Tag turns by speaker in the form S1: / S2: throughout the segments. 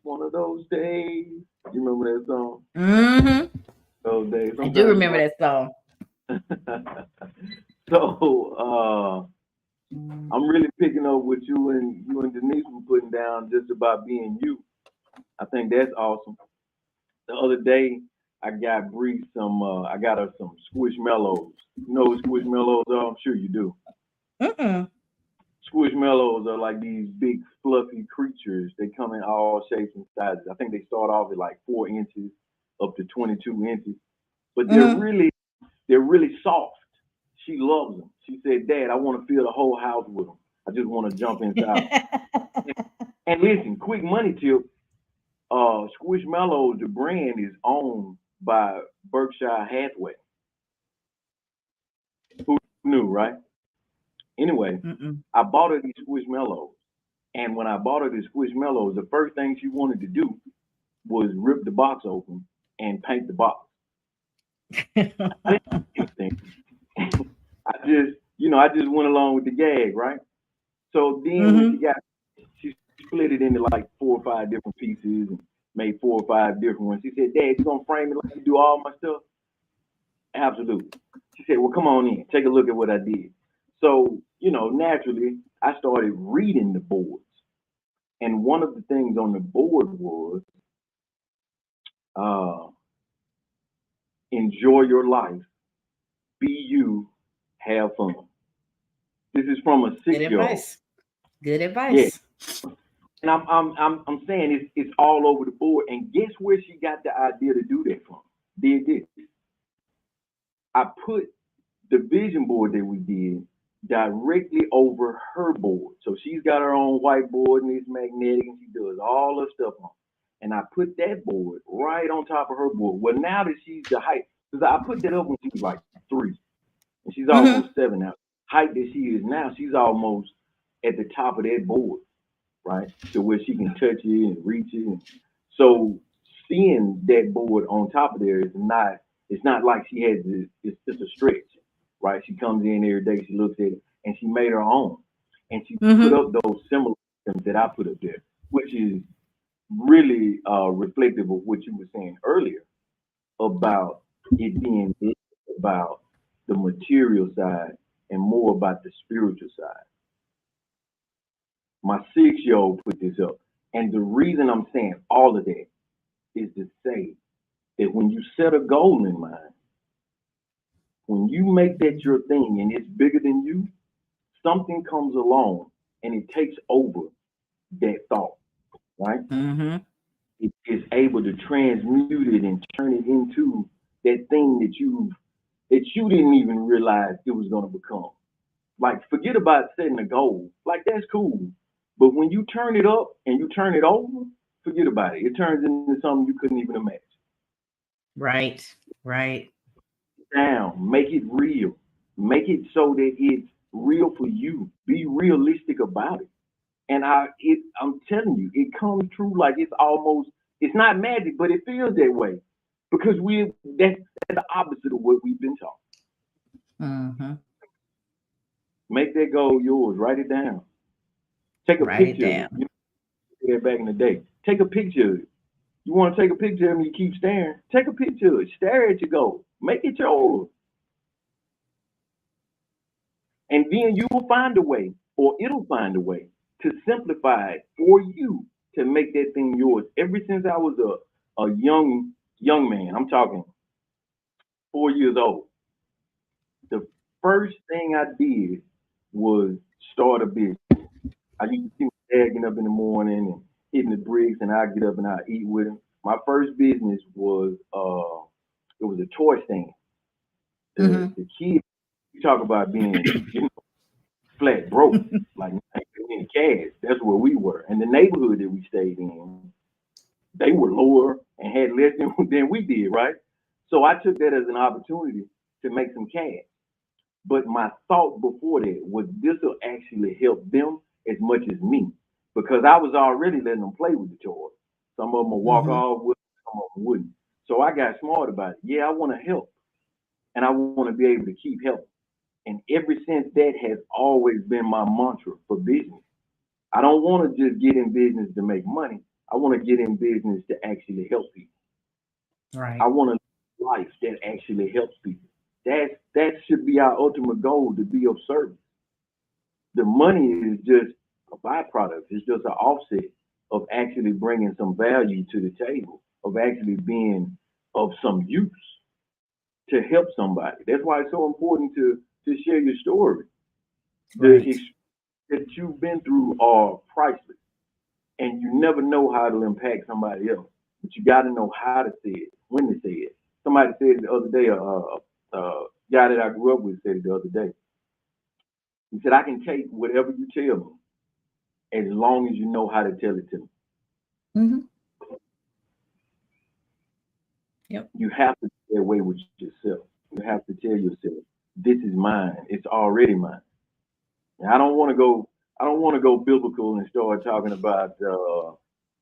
S1: one of those days. You remember that song?
S2: Mm-hmm.
S1: Those days.
S2: I do
S1: Sometimes you
S2: remember
S1: might.
S2: that song.
S1: So I'm really picking up what you and Denise were putting down just about being you. I think that's awesome. The other day I got Bree some I got her some squishmallows. You know what squishmallows are? I'm sure you do.
S2: Mm-mm.
S1: Squishmallows are like these big fluffy creatures. They come in all shapes and sizes. I think they start off at like 4 inches up to 22 inches, but
S2: Mm-hmm.
S1: they're really soft. She loves them. She said, "Dad, I want to fill the whole house with them. I just want to jump inside them." And listen, quick money tip: Squishmallows, the brand is owned by Berkshire Hathaway. Who knew, right? Anyway,
S2: Mm-mm.
S1: I bought her these Squishmallows, and when I bought her these Squishmallows, the first thing she wanted to do was rip the box open and paint the box. I didn't do anything. I just went along with the gag, right? So then when
S2: Mm-hmm.
S1: she split it into like 4 or 5 different pieces and made 4 or 5 different ones. She said, "Dad, you gonna frame it like you do all my stuff?" Absolutely. She said, "Well, come on in, take a look at what I did." So, naturally, I started reading the boards. And one of the things on the board was uh, enjoy your life, be you, have fun. This is from a
S2: Good
S1: 6 year old.
S2: advice. Good
S1: Yeah.
S2: advice.
S1: And I'm saying it's all over the board. And guess where she got the idea to do that from? Did this. I put the vision board that we did directly over her board. So she's got her own whiteboard and it's magnetic and she does all her stuff on. And I put that board right on top of her board. Well, now that she's the height, because I put that up when she was like 3, and she's
S2: Mm-hmm.
S1: almost 7 now. Height that she is now, she's almost at the top of that board, right? To where she can touch it and reach it. And so seeing that board on top of there is not, it's not like she has this, it's just a stretch, right? She comes in every day, she looks at it, and she made her own. And she put
S2: Mm-hmm.
S1: up those similar items that I put up there, which is really reflective of what you were saying earlier about it being less about the material side and more about the spiritual side. My 6 year old put this up. And the reason I'm saying all of that is to say that when you set a goal in mind, when you make that your thing and it's bigger than you, something comes along and it takes over that thought, right?
S2: Mm-hmm.
S1: It is able to transmute it and turn it into that thing that you didn't even realize it was going to become. Like, forget about setting a goal. Like, that's cool. But when you turn it up and you turn it over, forget about it. It turns into something you couldn't even imagine.
S2: Right. Right.
S1: Down, make it real. Make it so that it's real for you. Be realistic about it. And I'm telling you, it comes true like it's not magic, but it feels that way. Because that's the opposite of what we've been taught.
S2: Mm-hmm.
S1: Make that goal yours. Write it down. Take a
S2: Write it
S1: picture of it.
S2: down.
S1: You did that back in the day. Take a picture of it. You want to take a picture of it and you keep staring. Take a picture of it. Stare at your goal. Make it yours. And then you will find a way, or it'll find a way to simplify it for you to make that thing yours. Ever since I was a young man, I'm talking 4 years old, the first thing I did was start a business. I used to see my dad getting up in the morning and hitting the bricks, and I get up and I eat with him. My first business was it was a toy stand. The
S2: Mm-hmm.
S1: the kids, you talk about being flat broke, like not having any cash. That's where we were, and the neighborhood that we stayed in, they were lower and had less than we did, right? So I took that as an opportunity to make some cash. But my thought before that was this will actually help them as much as me because I was already letting them play with the toys. Some of them will walk
S2: Mm-hmm.
S1: off with, some of them wouldn't. So I got smart about it. Yeah, I want to help, and I want to be able to keep helping. And ever since that has always been my mantra for business. I don't want to just get in business to make money. I want to get in business to actually help people.
S2: Right.
S1: I want a life that actually helps people. That should be our ultimate goal, to be of service. The money is just a byproduct. It's just an offset of actually bringing some value to the table, of actually being of some use to help somebody. That's why it's so important to share your story. The
S2: Right.
S1: that you've been through are priceless, and you never know how it'll impact somebody else. But you got to know how to say it, when to say it. Somebody said it the other day. Guy that I grew up with said it the other day. He said, "I can take whatever you tell me as long as you know how to tell it to me."
S2: Mm-hmm. Yep.
S1: You have to stay away with yourself. You have to tell yourself, "This is mine. It's already mine." And I don't want to go. I don't want to go biblical and start talking about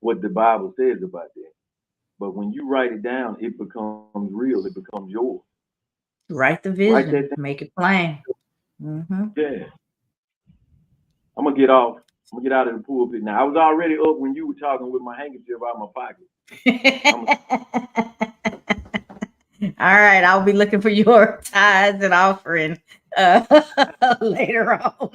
S1: what the Bible says about that. But when you write it down, it becomes real. It becomes yours.
S2: Write the
S1: Write that
S2: vision,
S1: thing.
S2: make it plain. Mm-hmm.
S1: Yeah. I'm gonna get off. I'm gonna get out of the pulpit now. I was already up when you were talking with my handkerchief out of my pocket. I'm
S2: All right, I'll be looking for your tithes and offering later on.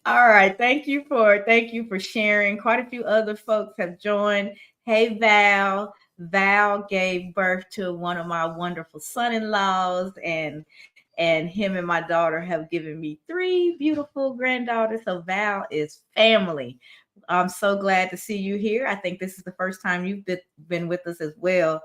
S2: All right, thank you for sharing. Quite a few other folks have joined. Hey Val, Val gave birth to one of my wonderful son-in-laws, and him and my daughter have given me three beautiful granddaughters. So Val is family. I'm so glad to see you here. I think this is the first time you've been with us as well.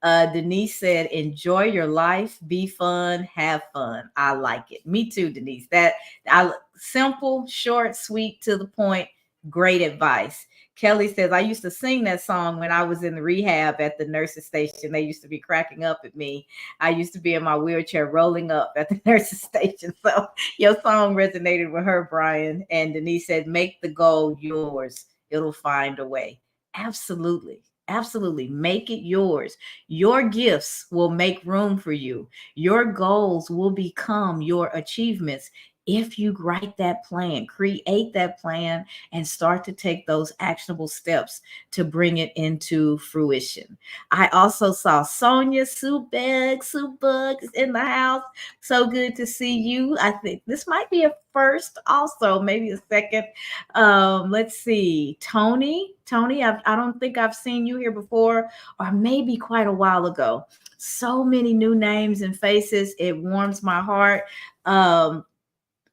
S2: Denise said, enjoy your life, be fun, have fun. I like it. Me too, Denise. That I simple, short, sweet, to the point, great advice. Kelly says, I used to sing that song when I was in the rehab at the nurses station. They used to be cracking up at me. I used to be in my wheelchair rolling up at the nurses station. So your song resonated with her, Brian. And Denise said, make the goal yours. It'll find a way. Absolutely. Absolutely. Make it yours. Your gifts will make room for you. Your goals will become your achievements if you write that plan, create that plan, and start to take those actionable steps to bring it into fruition. I also saw Sonia Subug is in the house. So good to see you. I think this might be a first, also, maybe a second. Let's see. Tony, I don't think I've seen you here before, or maybe quite a while ago. So many new names and faces. It warms my heart.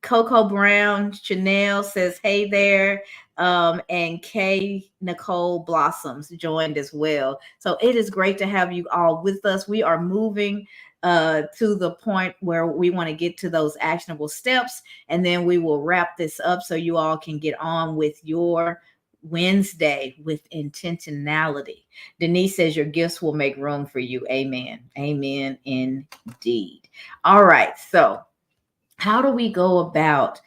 S2: Coco Brown Chanel says, hey there. And Kay Nicole Blossoms joined as well. So it is great to have you all with us. We are moving to the point where we want to get to those actionable steps, and then we will wrap this up so you all can get on with your Wednesday with intentionality. Denise says your gifts will make room for you. Amen. Amen indeed. All right. So how do we go about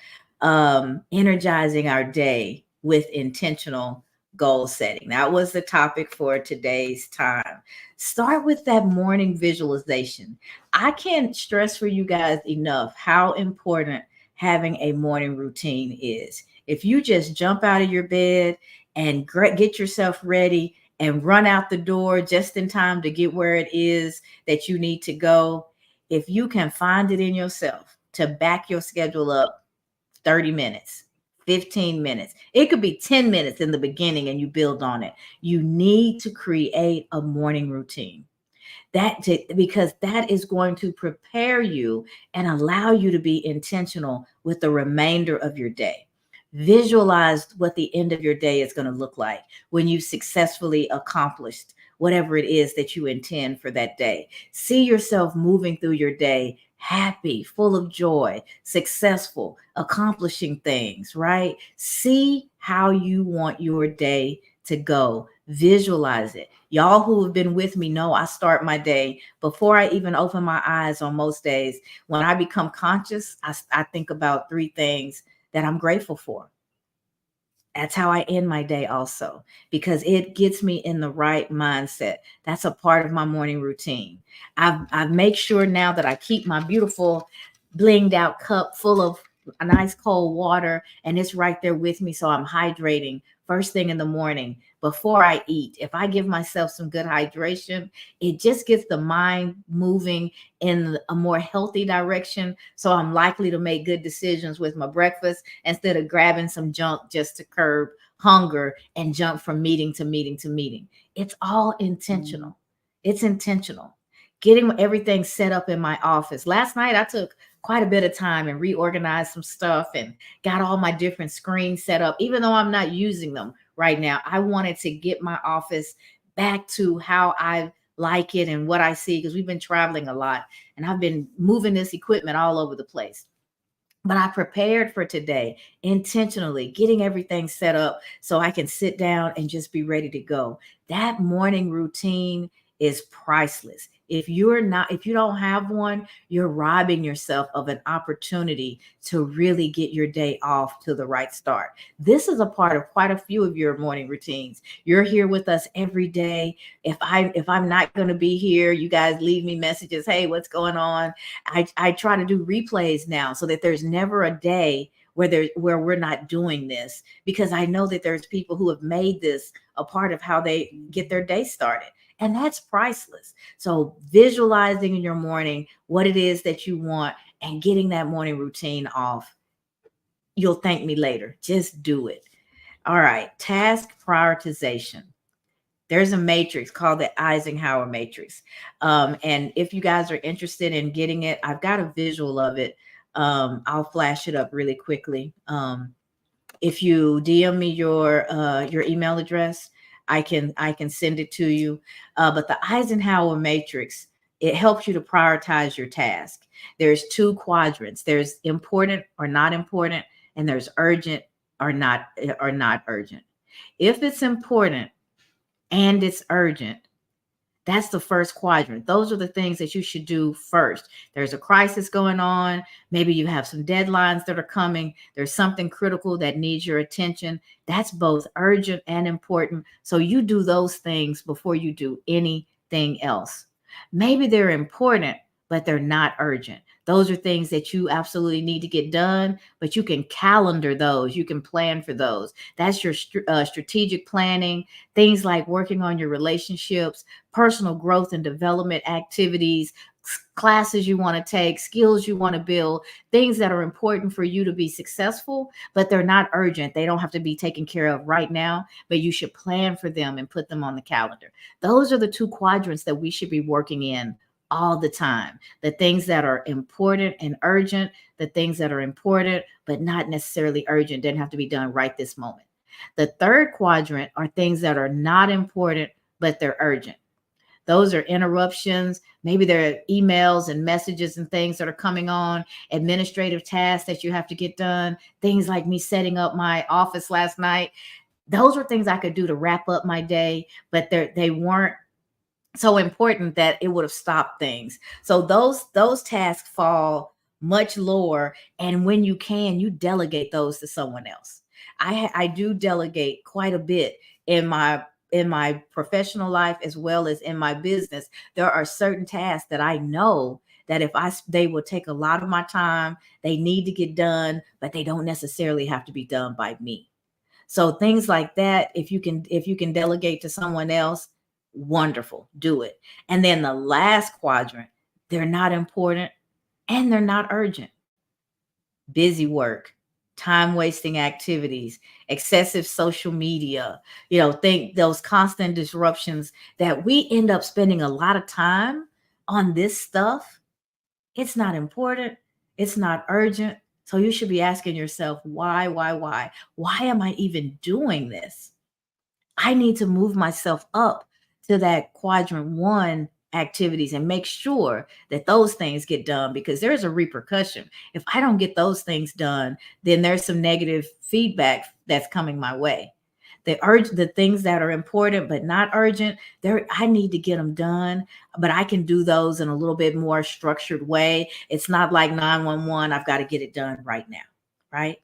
S2: energizing our day with intentional goal setting? That was the topic for today's time. Start with that morning visualization. I can't stress for you guys enough how important having a morning routine is. If you just jump out of your bed and get yourself ready and run out the door just in time to get where it is that you need to go, if you can find it in yourself to back your schedule up 30 minutes, 15 minutes, it could be 10 minutes in the beginning and you build on it. You need to create a morning routine because that is going to prepare you and allow you to be intentional with the remainder of your day. Visualize what the end of your day is going to look like when you've successfully accomplished whatever it is that you intend for that day. See yourself moving through your day happy, full of joy, successful, accomplishing things, right? See how you want your day to go. Visualize it. Y'all who have been with me know I start my day before I even open my eyes on most days. When I become conscious, I think about three things that I'm grateful for. That's how I end my day also, because it gets me in the right mindset. That's a part of my morning routine. I've made sure now that I keep my beautiful blinged out cup full of a nice cold water, and it's right there with me. So I'm hydrating first thing in the morning before I eat. If I give myself some good hydration, it just gets the mind moving in a more healthy direction. So I'm likely to make good decisions with my breakfast instead of grabbing some junk just to curb hunger and jump from meeting to meeting to meeting. It's all intentional. It's intentional. Getting everything set up in my office. Last night, I took quite a bit of time and reorganized some stuff and got all my different screens set up, even though I'm not using them right now. I wanted to get my office back to how I like it and what I see, because we've been traveling a lot and I've been moving this equipment all over the place. But I prepared for today intentionally, getting everything set up so I can sit down and just be ready to go. That morning routine is priceless. If you don't have one, you're robbing yourself of an opportunity to really get your day off to the right start. This is a part of quite a few of your morning routines. You're here with us every day. If I'm not going to be here, you guys leave me messages. Hey, what's going on? I try to do replays now so that there's never a day where we're not doing this, because I know that there's people who have made this a part of how they get their day started. And that's priceless. So visualizing in your morning what it is that you want and getting that morning routine off. You'll thank me later. Just do it. All right. Task prioritization. There's a matrix called the Eisenhower matrix. And if you guys are interested in getting it, I've got a visual of it. I'll flash it up really quickly. If you DM me your email address, I can send it to you. But the Eisenhower matrix, it helps you to prioritize your task. There's two quadrants. There's important or not important, and there's urgent or not urgent. If it's important and it's urgent, that's the first quadrant. Those are the things that you should do first. There's a crisis going on. Maybe you have some deadlines that are coming. There's something critical that needs your attention. That's both urgent and important. So you do those things before you do anything else. Maybe they're important, but they're not urgent. Those are things that you absolutely need to get done, but you can calendar those. You can plan for those. That's your strategic planning, things like working on your relationships, personal growth and development activities, classes you want to take, skills you want to build, things that are important for you to be successful, but they're not urgent. They don't have to be taken care of right now, but you should plan for them and put them on the calendar. Those are the two quadrants that we should be working in all the time. The things that are important and urgent, the things that are important but not necessarily urgent, didn't have to be done right this moment. The third quadrant are things that are not important but they're urgent. Those are interruptions. Maybe there are emails and messages and things that are coming on, administrative tasks that you have to get done, things like me setting up my office last night. Those were things I could do to wrap up my day, but they weren't so important that it would have stopped things. So those tasks fall much lower, and when you can, you delegate those to someone else. I do delegate quite a bit in my professional life as well as in my business. There are certain tasks that I know that they will take a lot of my time, they need to get done, but they don't necessarily have to be done by me. So things like that, if you can delegate to someone else, wonderful, do it. And then the last quadrant, they're not important and they're not urgent. Busy work, time wasting activities, excessive social media, think those constant disruptions that we end up spending a lot of time on this stuff. It's not important. It's not urgent. So you should be asking yourself, why am I even doing this? I need to move myself up to that quadrant one activities and make sure that those things get done, because there's a repercussion. If I don't get those things done, then there's some negative feedback that's coming my way. The things that are important but not urgent, I need to get them done, but I can do those in a little bit more structured way. It's not like 911. I've got to get it done right now, right?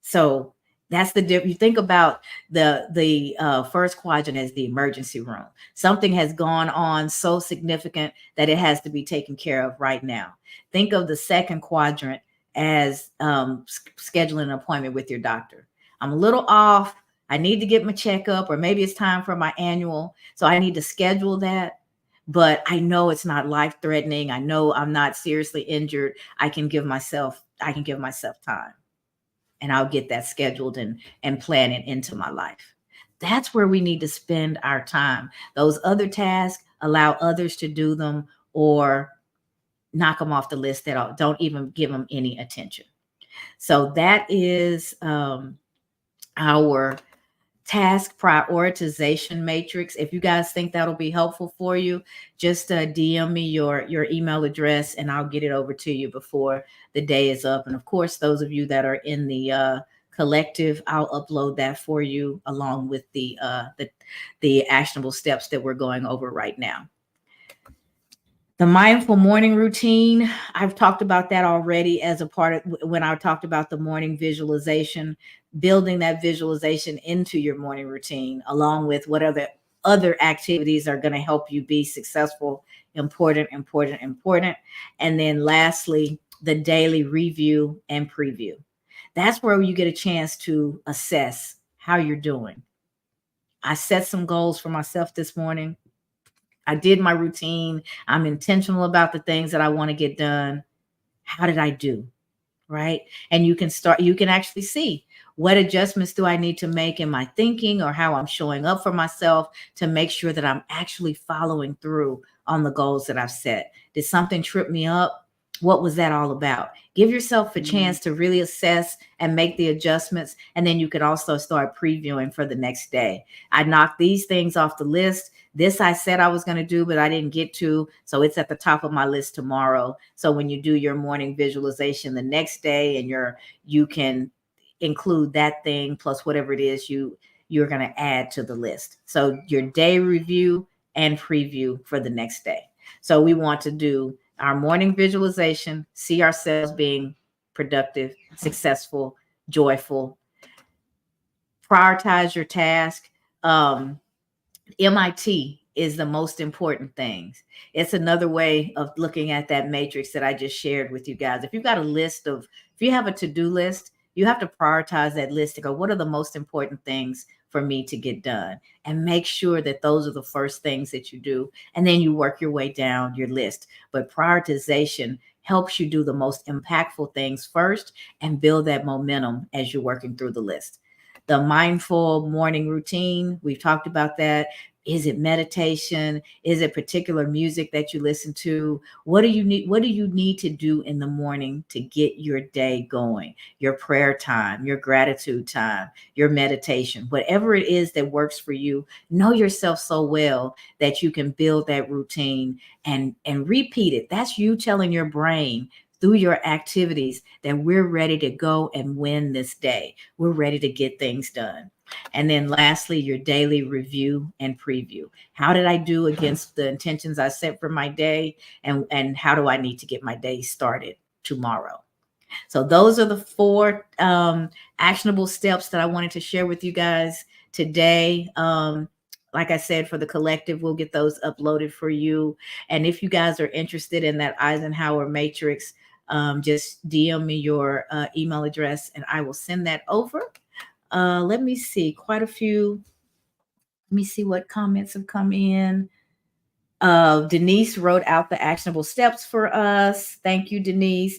S2: So that's the difference. You think about the first quadrant as the emergency room. Something has gone on so significant that it has to be taken care of right now. Think of the second quadrant as scheduling an appointment with your doctor. I'm a little off. I need to get my checkup, or maybe it's time for my annual. So I need to schedule that. But I know it's not life threatening. I know I'm not seriously injured. I can give myself time, and I'll get that scheduled and plan it into my life. That's where we need to spend our time. Those other tasks, allow others to do them, or knock them off the list. That don't even give them any attention. So that is our task prioritization matrix. If you guys think that'll be helpful for you, just DM me your email address, and I'll get it over to you before the day is up. And of course, those of you that are in the collective, I'll upload that for you along with the actionable steps that we're going over right now. The mindful morning routine, I've talked about that already as a part of when I talked about the morning visualization, building that visualization into your morning routine, along with what other activities are going to help you be successful. Important. And then lastly, the daily review and preview. That's where you get a chance to assess how you're doing. I set some goals for myself this morning. I did my routine. I'm intentional about the things that I want to get done. How did I do? Right? And you can actually see, what adjustments do I need to make in my thinking or how I'm showing up for myself to make sure that I'm actually following through on the goals that I've set. Did something trip me up? What was that all about? Give yourself a chance to really assess and make the adjustments. And then you could also start previewing for the next day. I knocked these things off the list. This I said I was going to do, but I didn't get to. So it's at the top of my list tomorrow. So when you do your morning visualization the next day, and you can include that thing plus whatever it is you're going to add to the list. So your day review and preview for the next day. So we want to do our morning visualization, see ourselves being productive, successful, joyful. Prioritize your task. MIT is the most important things. It's another way of looking at that matrix that I just shared with you guys. If you've got if you have a to-do list, you have to prioritize that list to go, what are the most important things for me to get done? And make sure that those are the first things that you do. And then you work your way down your list. But prioritization helps you do the most impactful things first and build that momentum as you're working through the list. The mindful morning routine, we've talked about that. Is it meditation? Is it particular music that you listen to? What do you need? What do you need to do in the morning to get your day going? Your prayer time, your gratitude time, your meditation, whatever it is that works for you. Know yourself so well that you can build that routine and repeat it. That's you telling your brain through your activities that we're ready to go and win this day. We're ready to get things done. And then lastly, your daily review and preview. How did I do against the intentions I set for my day? And how do I need to get my day started tomorrow? So those are the 4 actionable steps that I wanted to share with you guys today. Like I said, for the collective, we'll get those uploaded for you. And if you guys are interested in that Eisenhower matrix, just DM me your email address and I will send that over. Let me see, quite a few. Let me see what comments have come in. Denise wrote out the actionable steps for us. Thank you, Denise.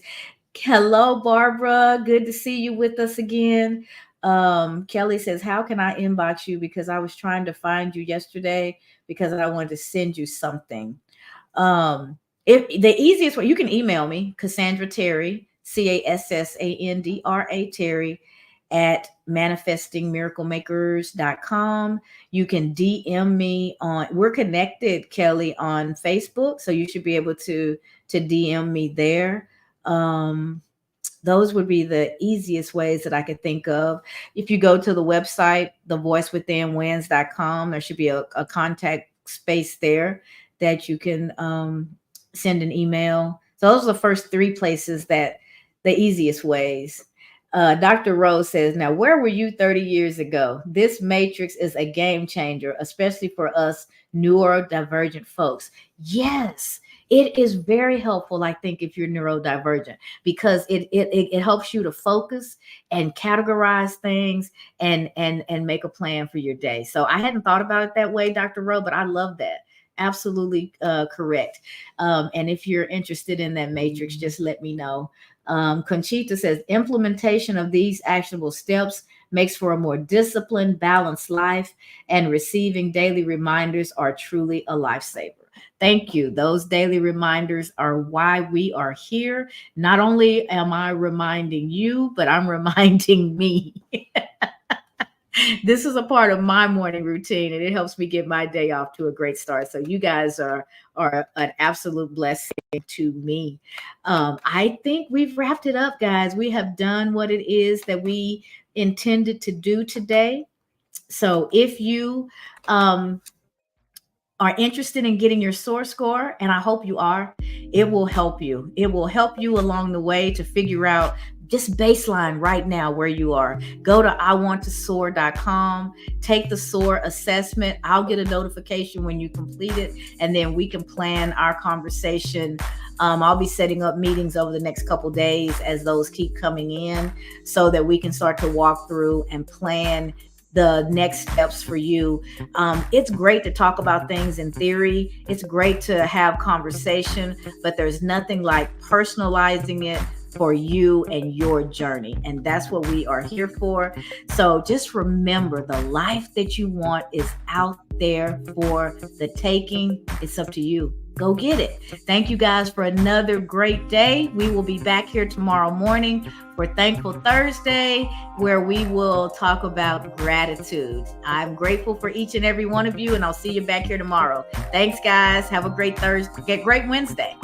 S2: Hello, Barbara. Good to see you with us again. Kelly says, how can I inbox you? Because I was trying to find you yesterday because I wanted to send you something. If the easiest way, you can email me, Cassandra Terry, CASSANDRA Terry at manifestingmiraclemakers.com. You can DM me we're connected, Kelly, on Facebook. So you should be able to DM me there. Those would be the easiest ways that I could think of. If you go to the website, thevoicewithinwins.com, there should be a contact space there that you can send an email. So those are the first 3 places, that the easiest ways. Dr. Rose says, now, where were you 30 years ago? This matrix is a game changer, especially for us neurodivergent folks. Yes, it is very helpful, I think, if you're neurodivergent, because it helps you to focus and categorize things and make a plan for your day. So I hadn't thought about it that way, Dr. Rose, but I love that. Absolutely correct. And if you're interested in that matrix, just let me know. Conchita says implementation of these actionable steps makes for a more disciplined, balanced life, and receiving daily reminders are truly a lifesaver. Thank you. Those daily reminders are why we are here. Not only am I reminding you, but I'm reminding me. This is a part of my morning routine, and it helps me get my day off to a great start. So you guys are an absolute blessing to me. I think we've wrapped it up, guys. We have done what it is that we intended to do today. So if you are interested in getting your SOAR score, and I hope you are, it will help you. It will help you along the way to figure out just baseline right now where you are. Go to iwanttosoar.com, take the SOAR assessment. I'll get a notification when you complete it, and then we can plan our conversation. I'll be setting up meetings over the next couple days as those keep coming in, so that we can start to walk through and plan the next steps for you. It's great to talk about things in theory. It's great to have conversation, but there's nothing like personalizing it for you and your journey. And that's what we are here for. So just remember, the life that you want is out there for the taking. It's up to you. Go get it. Thank you guys for another great day. We will be back here tomorrow morning for Thankful Thursday, where we will talk about gratitude. I'm grateful for each and every one of you, and I'll see you back here tomorrow. Thanks, guys. Have a great Thursday. Great Wednesday.